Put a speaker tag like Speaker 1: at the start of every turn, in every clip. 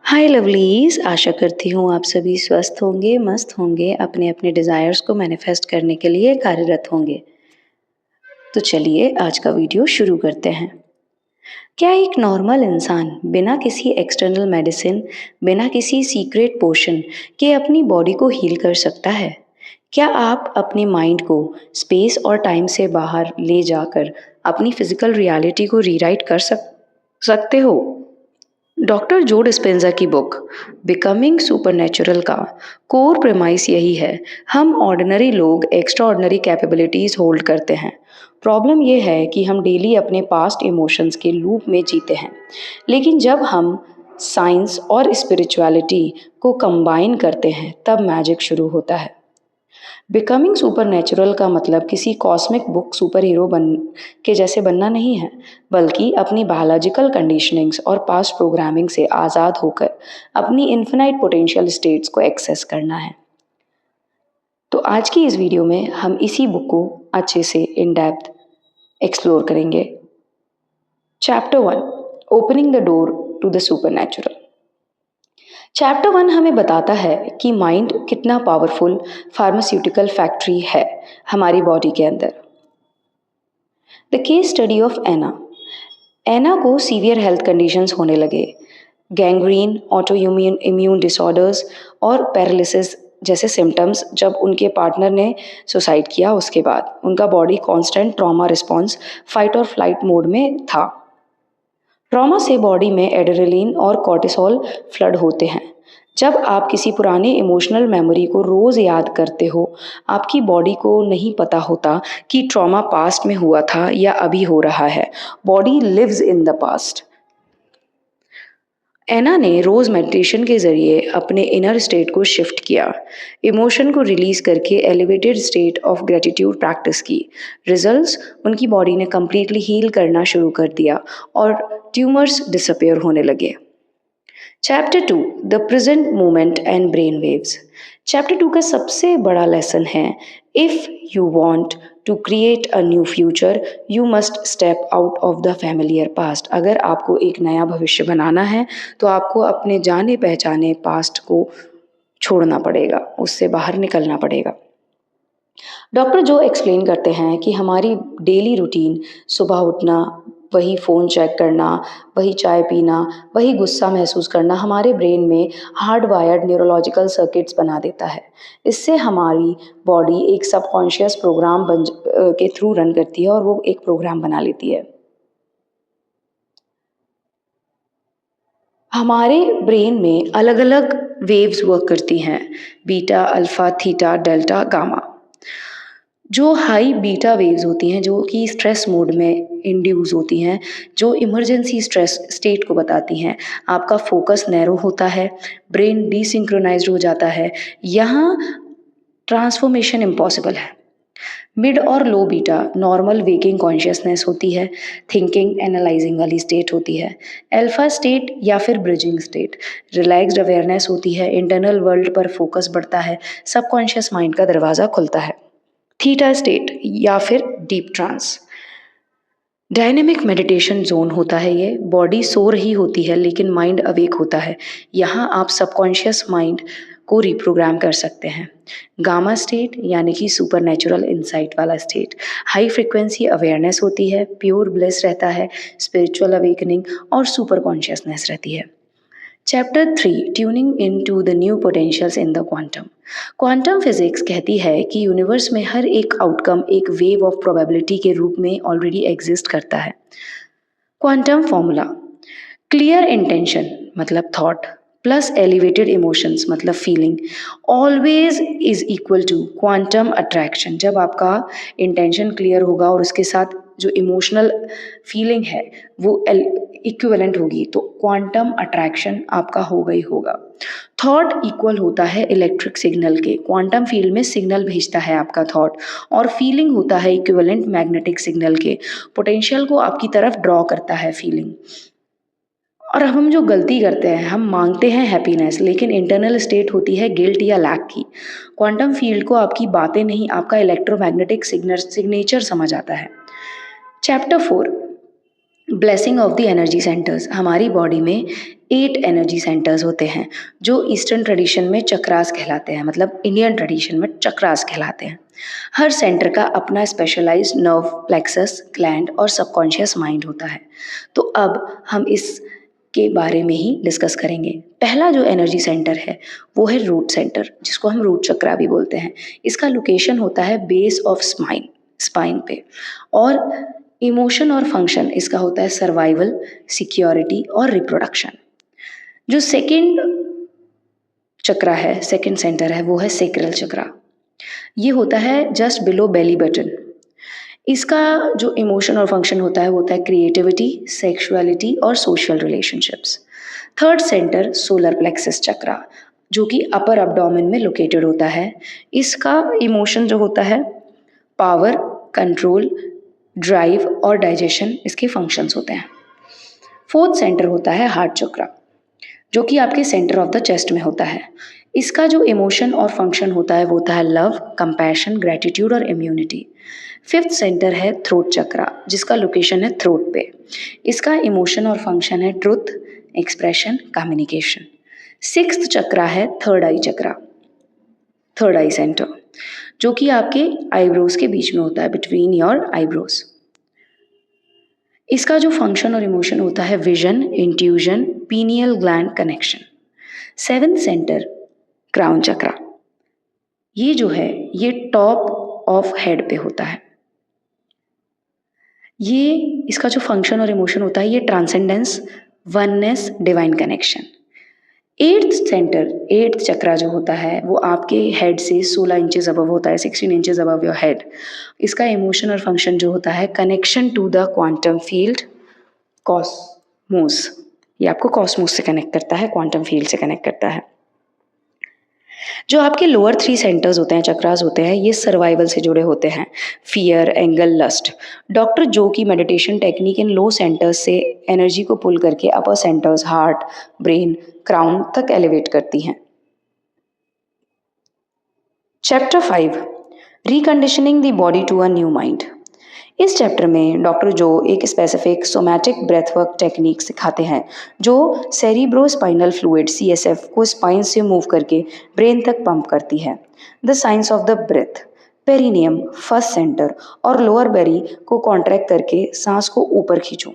Speaker 1: हाय lovelies, आशा करती हूँ आप सभी स्वस्थ होंगे, मस्त होंगे, अपने अपने डिज़ायर्स को मैनिफेस्ट करने के लिए कार्यरत होंगे। तो चलिए आज का वीडियो शुरू करते हैं। क्या एक नॉर्मल इंसान बिना किसी एक्सटर्नल मेडिसिन, बिना किसी सीक्रेट पोशन के अपनी बॉडी को हील कर सकता है? क्या आप अपने माइंड को स्पेस और टाइम से बाहर ले जाकर अपनी फिजिकल रियलिटी को रीराइट कर सकते हो? डॉक्टर जो डिस्पेंजा की बुक बिकमिंग सुपरनैचुरल का कोर प्रेमाइस यही है। हम ऑर्डिनरी लोग एक्स्ट्रा ऑर्डिनरी कैपेबिलिटीज होल्ड करते हैं। प्रॉब्लम यह है कि हम डेली अपने पास्ट इमोशंस के लूप में जीते हैं, लेकिन जब हम साइंस और स्पिरिचुअलिटी को कंबाइन करते हैं तब मैजिक शुरू होता है। बिकमिंग सुपरनैचुरल का मतलब किसी कॉस्मिक बुक सुपर हीरो बन के जैसे बनना नहीं है, बल्कि अपनी बायोलॉजिकल कंडीशनिंग्स और पास्ट प्रोग्रामिंग से आज़ाद होकर अपनी इन्फिनाइट पोटेंशियल स्टेट्स को एक्सेस करना है। तो आज की इस वीडियो में हम इसी बुक को अच्छे से इन डेप्थ एक्सप्लोर करेंगे। Chapter 1, opening the door to the supernatural. Chapter 1 हमें बताता है कि माइंड कितना पावरफुल फार्मास्यूटिकल फैक्ट्री है हमारी बॉडी के अंदर। द केस स्टडी ऑफ एना को सीवियर हेल्थ कंडीशंस होने लगे। गैंग्रीन, ऑटो इम्यून डिसऑर्डर्स और पैरालिसिस जैसे सिम्टम्स जब उनके पार्टनर ने सुसाइड किया उसके बाद उनका body constant trauma response fight और फ्लाइट मोड में था। ट्रॉमा से बॉडी में एड्रेनलिन और कॉर्टिसोल फ्लड होते हैं। जब आप किसी पुरानी इमोशनल मेमोरी को रोज़ याद करते हो, आपकी बॉडी को नहीं पता होता कि ट्रॉमा पास्ट में हुआ था या अभी हो रहा है। Body lives in the past. Anna ने रोज़ मेडिटेशन के ज़रिए अपने इनर स्टेट को शिफ्ट किया, इमोशन को रिलीज़ करके elevated state of gratitude practice की। रिजल्ट्स, उनकी बॉडी ने कम्प्लीटली हील करना शुरू कर दिया और ट्यूमर्स डिसअपेयर होने लगे। Chapter 2, the present moment and brain waves. Chapter 2 का सबसे बड़ा लेसन है, if you want to create a new future you must step out of the familiar past. अगर आपको एक नया भविष्य बनाना है तो आपको अपने जाने पहचाने पास्ट को छोड़ना पड़ेगा, उससे बाहर निकलना पड़ेगा। डॉक्टर जो एक्सप्लेन करते हैं कि हमारी डेली रूटीन, सुबह उठना, वही फ़ोन चेक करना, वही चाय पीना, वही गुस्सा महसूस करना हमारे ब्रेन में हार्ड वायर्ड न्यूरोलॉजिकल सर्किट्स बना देता है। इससे हमारी बॉडी एक सबकॉन्शियस प्रोग्राम के थ्रू रन करती है और वो एक प्रोग्राम बना लेती है। हमारे ब्रेन में अलग अलग वेव्स वर्क करती हैं, beta, alpha, theta, delta, gamma. जो हाई बीटा वेव्स होती हैं, जो कि स्ट्रेस मोड में इंड्यूस होती हैं, जो इमरजेंसी स्ट्रेस स्टेट को बताती हैं, आपका फोकस नैरो होता है, ब्रेन डिसिंक्रोनाइज्ड हो जाता है, यहाँ ट्रांसफॉर्मेशन इम्पॉसिबल है। मिड और low beta normal waking consciousness होती है, थिंकिंग एनालाइजिंग वाली स्टेट होती है। अल्फा स्टेट या फिर ब्रिजिंग स्टेट रिलैक्स्ड अवेयरनेस होती है, इंटरनल वर्ल्ड पर फोकस बढ़ता है, सबकॉन्शियस माइंड का दरवाज़ा खुलता है। थीटा स्टेट या फिर deep trance dynamic meditation zone होता है। ये बॉडी सो रही होती है लेकिन माइंड अवेक होता है। यहाँ आप सबकॉन्शियस माइंड को रिप्रोग्राम कर सकते हैं। गामा स्टेट यानी कि सुपर नेचुरल इंसाइट वाला स्टेट, हाई फ्रिक्वेंसी अवेयरनेस होती है, प्योर ब्लिस रहता है, स्पिरिचुअल अवेकनिंग और सुपर कॉन्शियसनेस रहती है। Chapter 3, tuning in to the new potentials in the quantum. Quantum physics कहती है कि यूनिवर्स में हर एक आउटकम एक वेव ऑफ प्रोबेबिलिटी के रूप में ऑलरेडी एग्जिस्ट करता है। क्वांटम फॉर्मूला, क्लियर इंटेंशन मतलब थॉट प्लस एलिवेटेड इमोशंस मतलब feeling always is equal to quantum attraction. जब आपका इंटेंशन क्लियर होगा और उसके साथ जो इमोशनल फीलिंग है वो इक्विवेलेंट होगी तो क्वांटम अट्रैक्शन आपका होगा ही होगा। थॉट इक्वल होता है इलेक्ट्रिक सिग्नल के, क्वांटम फील्ड में सिग्नल भेजता है आपका थॉट, और फीलिंग होता है इक्विवेलेंट मैग्नेटिक सिग्नल के, पोटेंशियल को आपकी तरफ ड्रॉ करता है फीलिंग। और अब हम जो गलती करते हैं, हम मांगते हैं हैप्पीनेस लेकिन इंटरनल स्टेट होती है गिल्ट या लैक की। क्वांटम फील्ड को आपकी बातें नहीं, आपका इलेक्ट्रोमैग्नेटिक सिग्नेचर समझ आता है। Chapter 4, blessing of the energy centres. हमारी बॉडी में 8 एनर्जी सेंटर्स होते हैं जो ईस्टर्न ट्रेडिशन में चक्रास कहलाते हैं, मतलब इंडियन ट्रेडिशन में चक्रास कहलाते हैं। हर सेंटर का अपना स्पेशलाइज्ड नर्व प्लेक्सस, ग्लैंड और सबकॉन्शियस माइंड होता है। तो अब हम इस के बारे में ही डिस्कस करेंगे। पहला जो एनर्जी सेंटर है वो है रूट सेंटर, जिसको हम रूट चक्रा भी बोलते हैं। इसका लोकेशन होता है बेस ऑफ स्पाइन पे। और इमोशन और फंक्शन इसका होता है सर्वाइवल, सिक्योरिटी और रिप्रोडक्शन। जो सेकंड चक्रा है, सेकंड सेंटर है, वो है सेक्रल चक्रा। ये होता है जस्ट बिलो बेली बटन। इसका जो इमोशन और फंक्शन होता है वो होता है क्रिएटिविटी, सेक्सुअलिटी और social relationships. Third centre solar plexus chakra, जो कि अपर एब्डोमेन में लोकेटेड होता है। इसका इमोशन जो होता है पावर, कंट्रोल, ड्राइव और डाइजेशन इसके फंक्शंस होते हैं। फोर्थ सेंटर होता है हार्ट चक्रा, जो कि आपके सेंटर ऑफ द चेस्ट में होता है। इसका जो इमोशन और फंक्शन होता है वो होता है लव, कंपैशन, ग्रेटिट्यूड और इम्यूनिटी। फिफ्थ सेंटर है थ्रोट चक्रा, जिसका लोकेशन है थ्रोट पे। इसका इमोशन और फंक्शन है ट्रुथ, एक्सप्रेशन, कम्युनिकेशन। सिक्स्थ चक्रा है थर्ड आई चक्रा, थर्ड आई सेंटर, जो कि आपके आईब्रोज के बीच में होता है, बिटवीन योर आईब्रोज। इसका जो फंक्शन और इमोशन होता है vision, intuition, pineal gland connection. Seventh centre crown chakra, ये जो है ये टॉप ऑफ हेड पे होता है। ये इसका जो फंक्शन और इमोशन होता है ये transcendence, oneness, divine connection. Eighth centre, eighth chakra जो होता है वो आपके हेड से 16 इंचेस अबव होता है, 16 इंचेस अबव योर हेड। इसका इमोशन और फंक्शन जो होता है connection to the quantum field, cosmos. ये आपको कॉस्मोस से कनेक्ट करता है, क्वांटम फील्ड से कनेक्ट करता है। जो आपके लोअर 3 सेंटर्स होते हैं, चक्रास होते हैं, ये सर्वाइवल से जुड़े होते हैं, fear, angle, lust. Doctor Joe की मेडिटेशन टेक्निक इन लो सेंटर्स से एनर्जी को पुल करके upper centers, heart, brain, crown तक एलिवेट करती हैं। Chapter 5, reconditioning the body to a new mind. इस चैप्टर में डॉक्टर जो एक स्पेसिफिक सोमैटिक ब्रेथवर्क टेक्निक सिखाते हैं जो सेरिब्रोस्पाइनल फ्लूइड CSF को स्पाइन से मूव करके ब्रेन तक पंप करती है। The science of the breath, perineum, first center और लोअर बेरी को कॉन्ट्रैक्ट करके सांस को ऊपर खींचो।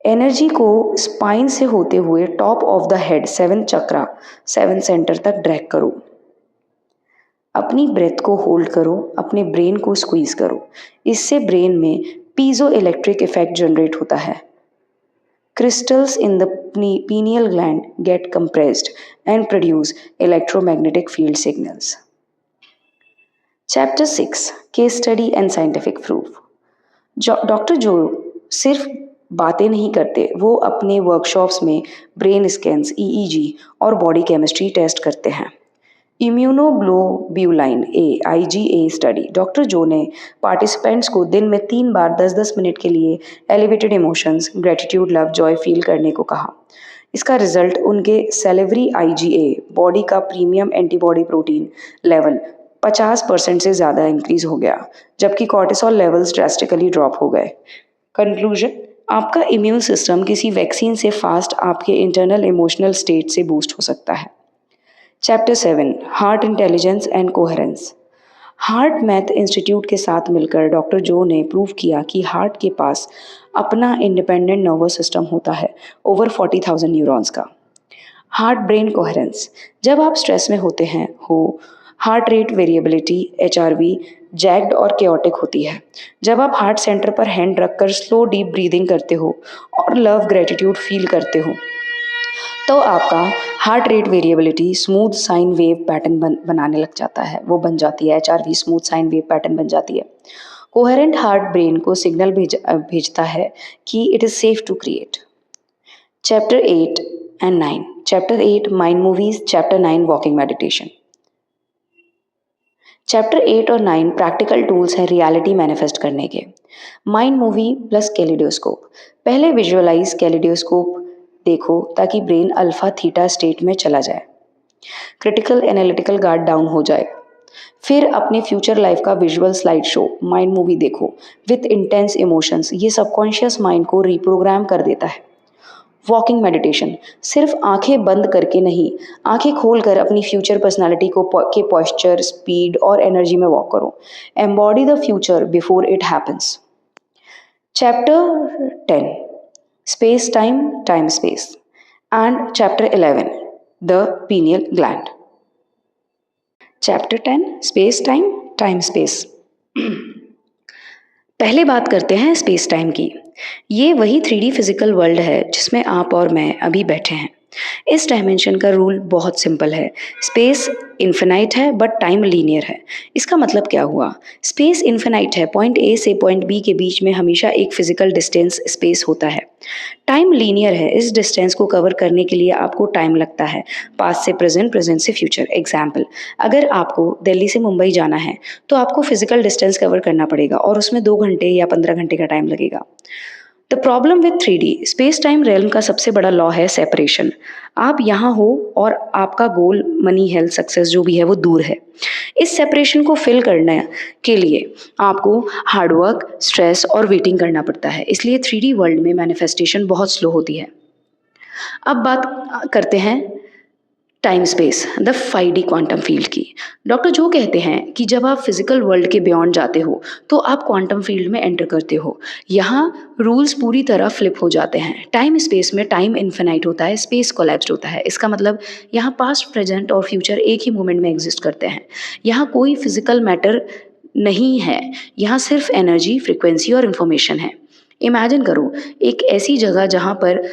Speaker 1: एनर्जी को स्पाइन से होते हुए top of the head, 7th chakra, 7th centre तक ड्रैग करो। अपनी ब्रेथ को होल्ड करो, अपने ब्रेन को स्क्वीज करो। इससे ब्रेन में पीजो इलेक्ट्रिक इफेक्ट जनरेट होता है। Crystals in the pineal gland get compressed and produce electromagnetic field signals. Chapter 6, Case Study and Scientific Proof. Doctor जो सिर्फ बातें नहीं करते, वो अपने वर्कशॉप्स में ब्रेन स्कैन्स, EEG और बॉडी केमिस्ट्री टेस्ट करते हैं। इम्यूनोग्लोब्यूलाइन ए IgA स्टडी, डॉक्टर जो ने पार्टिसिपेंट्स को दिन में 3 बार 10-10 मिनट के लिए elevated emotions, gratitude, love, Joy feel करने को कहा। इसका रिजल्ट उनके सेलेवरी IgA, बॉडी का प्रीमियम एंटीबॉडी प्रोटीन लेवल 50% से ज़्यादा इंक्रीज हो गया, जबकि कॉर्टिसोल लेवल्स ड्रास्टिकली ड्रॉप हो गए। कंक्लूजन, आपका इम्यून सिस्टम किसी वैक्सीन से फास्ट आपके इंटरनल इमोशनल स्टेट से बूस्ट हो सकता है। Chapter 7, heart intelligence and coherence. Heart math institute के साथ मिलकर डॉक्टर जो ने प्रूव किया कि हार्ट के पास अपना इंडिपेंडेंट नर्वस सिस्टम होता है, ओवर 40,000 न्यूरॉन्स का। हार्ट ब्रेन कोहेरेंस, जब आप स्ट्रेस में होते हैं हार्ट रेट वेरिएबिलिटी HRV जैग्ड और केओटिक होती है। जब आप हार्ट सेंटर पर हैंड रखकर स्लो डीप ब्रीदिंग करते हो और लव, ग्रेटिट्यूड फील करते हो तो आपका heart rate variability smooth sine wave pattern बनाने लग जाता है, वो बन जाती है, HRV smooth sine wave pattern बन जाती है। कोहेरेंट हार्ट ब्रेन को सिग्नल भेजता है कि it is safe to create. Chapter 8 and 9। Chapter 8 mind movies, chapter 9 walking meditation. Chapter 8 और 9 प्रैक्टिकल टूल्स हैं रियलिटी मैनिफेस्ट करने के। Mind movie plus kaleidoscope. पहले विजुअलाइज कैलिडोस्कोप देखो ताकि ब्रेन अल्फा थीटा स्टेट में चला जाए, क्रिटिकल एनालिटिकल गार्ड डाउन हो जाए। फिर अपने फ्यूचर लाइफ का visual slide show mind movie देखो विथ इंटेंस इमोशंस। ये सबकॉन्शियस माइंड को रिप्रोग्राम कर देता है। वॉकिंग मेडिटेशन, सिर्फ आंखें बंद करके नहीं, आंखें खोलकर अपनी फ्यूचर पर्सनालिटी के पॉस्चर, स्पीड और एनर्जी में वॉक करो। Embody the future before it happens. Chapter 10, space time, time space, and chapter 11, the pineal gland. Chapter 10, space time, time space. पहले बात करते हैं स्पेस टाइम की। ये वही 3D फिजिकल वर्ल्ड है जिसमें आप और मैं अभी बैठे हैं। इस डायमेंशन का रूल बहुत सिंपल है। स्पेस इन्फिनाइट है बट टाइम लीनियर है। इसका मतलब क्या हुआ? स्पेस इन्फिनाइट है, पॉइंट ए से पॉइंट बी के बीच में हमेशा एक फिजिकल डिस्टेंस स्पेस होता है। टाइम लीनियर है, इस डिस्टेंस को कवर करने के लिए आपको टाइम लगता है, पास्ट से प्रेजेंट, प्रेजेंट से फ्यूचर। एग्जाम्पल, अगर आपको दिल्ली से मुंबई जाना है तो आपको फिजिकल डिस्टेंस कवर करना पड़ेगा और उसमें 2 घंटे या 15 घंटे का टाइम लगेगा। The problem with 3D space time realm का सबसे बड़ा लॉ है सेपरेशन। आप यहाँ हो और आपका गोल, मनी, हेल्थ, सक्सेस जो भी है वो दूर है। इस सेपरेशन को फिल करने के लिए आपको हार्डवर्क, स्ट्रेस और वेटिंग करना पड़ता है। इसलिए 3D वर्ल्ड में मैनिफेस्टेशन बहुत स्लो होती है। अब बात करते हैं time space, the 5D quantum field की। डॉक्टर जो कहते हैं कि जब आप फिजिकल वर्ल्ड के बियॉन्ड जाते हो तो आप क्वांटम फील्ड में एंटर करते हो। यहाँ रूल्स पूरी तरह फ्लिप हो जाते हैं। टाइम स्पेस में टाइम इन्फिनाइट होता है, स्पेस कोलैप्स्ड होता है। इसका मतलब यहाँ पास्ट, प्रेजेंट और फ्यूचर एक ही मोमेंट में एग्जिस्ट करते हैं। यहाँ कोई फिजिकल मैटर नहीं है, यहाँ सिर्फ एनर्जी, फ्रिक्वेंसी और इन्फॉर्मेशन है। इमेजिन करो एक ऐसी जगह जहाँ पर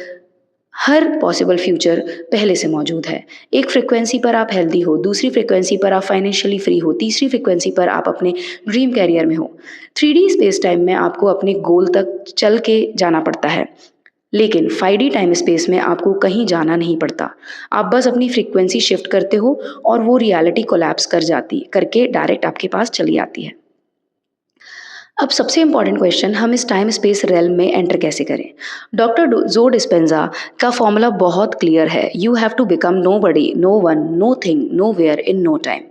Speaker 1: हर पॉसिबल फ्यूचर पहले से मौजूद है। एक फ्रिक्वेंसी पर आप हेल्दी हो, दूसरी फ्रिक्वेंसी पर आप फाइनेंशियली फ्री हो, तीसरी फ्रिक्वेंसी पर आप अपने ड्रीम कैरियर में हो। 3D स्पेस टाइम में आपको अपने गोल तक चल के जाना पड़ता है, लेकिन 5D टाइम स्पेस में आपको कहीं जाना नहीं पड़ता। आप बस अपनी फ्रिक्वेंसी शिफ्ट करते हो और वो रियलिटी कोलैप्स करके डायरेक्ट आपके पास चली आती है। अब सबसे इंपॉर्टेंट क्वेश्चन, हम इस टाइम स्पेस रेल्म में एंटर कैसे करें? डॉक्टर जो डिस्पेंजा का फॉर्मूला बहुत क्लियर है। You have to become nobody, no one, nothing, nowhere, in no time.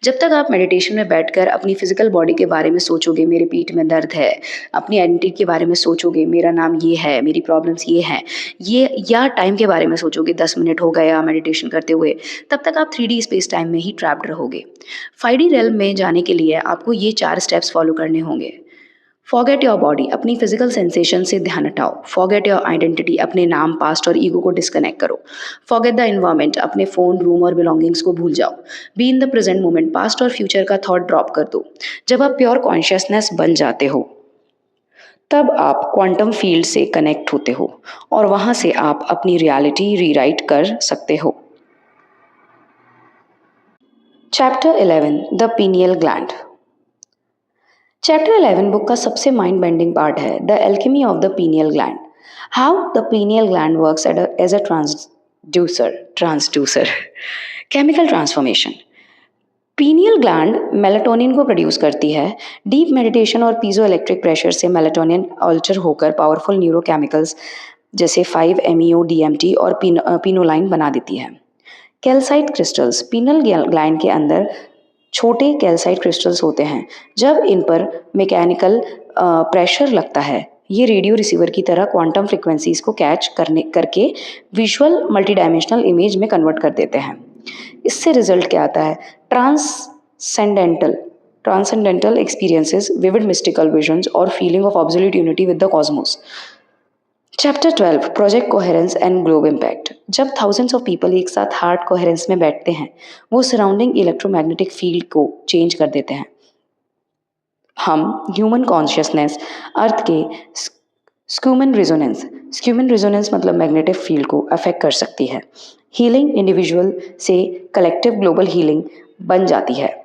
Speaker 1: जब तक आप मेडिटेशन में बैठकर अपनी फिजिकल बॉडी के बारे में सोचोगे, मेरे पीठ में दर्द है, अपनी आइडेंटिटी के बारे में सोचोगे, मेरा नाम ये है, मेरी प्रॉब्लम्स ये हैं, ये, या टाइम के बारे में सोचोगे, 10 मिनट हो गया मेडिटेशन करते हुए, तब तक आप 3D स्पेस टाइम में ही ट्रैप्ड रहोगे। 5D रेल्म में जाने के लिए आपको ये 4 स्टेप्स फॉलो करने होंगे। फॉरगेट योर बॉडी, अपनी फिजिकल सेंसेशन से ध्यान हटाओ। फॉरगेट योर आइडेंटिटी, अपने नाम, पास्ट और ईगो को डिस्कनेक्ट करो। फॉरगेट द एनवायरमेंट, अपने फोन, रूम और बिलोंगिंग्स को भूल जाओ। Be in the present moment, past और फ्यूचर का थॉट ड्रॉप कर दो। जब आप प्योर कॉन्शियसनेस बन जाते हो तब आप क्वांटम फील्ड से कनेक्ट होते हो और वहां से आप अपनी रियलिटी रीराइट कर सकते हो। Chapter 11, the pineal gland. Chapter 11 book का सबसे माइंड बेंडिंग पार्ट है, the alchemy of the pineal gland. How the pineal gland works as a transducer, chemical transformation. Pineal gland melatonin को प्रोड्यूस करती है। Deep meditation और piezoelectric pressure से melatonin alter होकर powerful neurochemicals जैसे 5-MeO DMT और पिनोलाइन बना देती है। कैल्साइट क्रिस्टल्स, पीनियल ग्लैंड के अंदर छोटे कैल्साइट क्रिस्टल्स होते हैं। जब इन पर मैकेनिकल प्रेशर लगता है, ये रेडियो रिसीवर की तरह क्वांटम फ्रिक्वेंसीज को कैच करके विजुअल मल्टीडायमेंशनल इमेज में कन्वर्ट कर देते हैं। इससे रिजल्ट क्या आता है? Transcendental experiences, vivid mystical visions और feeling of absolute unity with the cosmos. Chapter 12, project coherence and globe impact. जब थाउजेंड्स ऑफ पीपल एक साथ हार्ट कोहेरेंस में बैठते हैं, वो सराउंडिंग इलेक्ट्रोमैग्नेटिक फील्ड को चेंज कर देते हैं। हम ह्यूमन कॉन्शियसनेस, अर्थ के स्क्यूमन रेजोनेंस मतलब मैग्नेटिक फील्ड को अफेक्ट कर सकती है। हीलिंग इंडिविजुअल से कलेक्टिव ग्लोबल हीलिंग बन जाती है।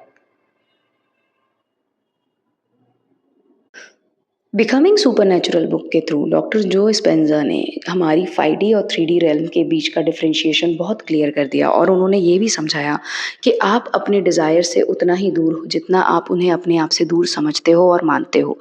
Speaker 1: बिकमिंग सुपरनैचुरल बुक के थ्रू डॉक्टर जो स्पेंजा ने हमारी 5D और 3D रेल्म के बीच का डिफरेंशिएशन बहुत क्लियर कर दिया और उन्होंने ये भी समझाया कि आप अपने डिज़ायर से उतना ही दूर हो जितना आप उन्हें अपने आप से दूर समझते हो और मानते हो।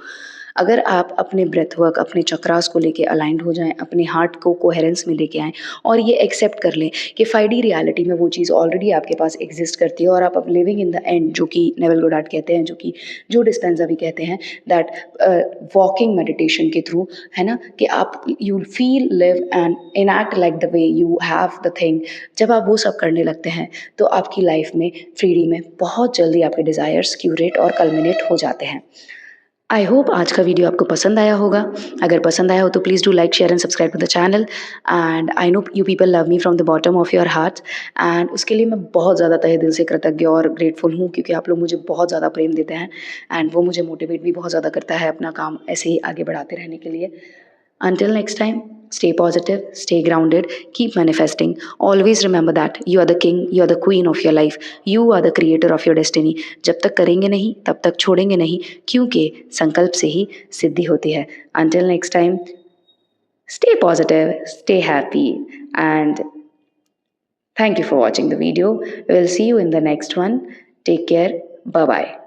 Speaker 1: अगर आप अपने ब्रेथ वर्क, अपने चक्रास को लेके अलाइंड हो जाएँ, अपने हार्ट को कोहेरेंस में लेके आएँ और ये एक्सेप्ट कर लें कि 5D रियलिटी में वो चीज़ ऑलरेडी आपके पास एग्जिस्ट करती है और आप अब लिविंग इन द एंड, जो कि नेवल गोडार्ड कहते हैं, जो कि जो डिस्पेंजा भी कहते हैं, दैट वॉकिंग मेडिटेशन के थ्रू, है ना, कि आप you feel, live and enact like the way you have the thing. जब आप वो सब करने लगते हैं तो आपकी लाइफ में 3D में बहुत जल्दी आपके डिज़ायर्स क्यूरेट और कल्मिनेट हो जाते हैं। आई होप आज का वीडियो आपको पसंद आया होगा। अगर पसंद आया हो तो please do like, share and subscribe to the channel. And I know you people love me from the bottom of your heart, and उसके लिए मैं बहुत ज़्यादा तहे दिल से कृतज्ञ और ग्रेटफुल हूँ, क्योंकि आप लोग मुझे बहुत ज़्यादा प्रेम देते हैं एंड वो मुझे मोटिवेट भी बहुत ज़्यादा करता है अपना काम ऐसे ही आगे बढ़ाते रहने के लिए। Until next time, stay positive, stay grounded, keep manifesting. Always remember that you are the king, you are the queen of your life. You are the creator of your destiny. जब तक करेंगे नहीं तब तक छोड़ेंगे नहीं, क्योंकि संकल्प से ही सिद्धि होती है. Until next time, stay positive, stay happy, and thank you for watching the video. We'll see you in the next one. Take care. Bye bye.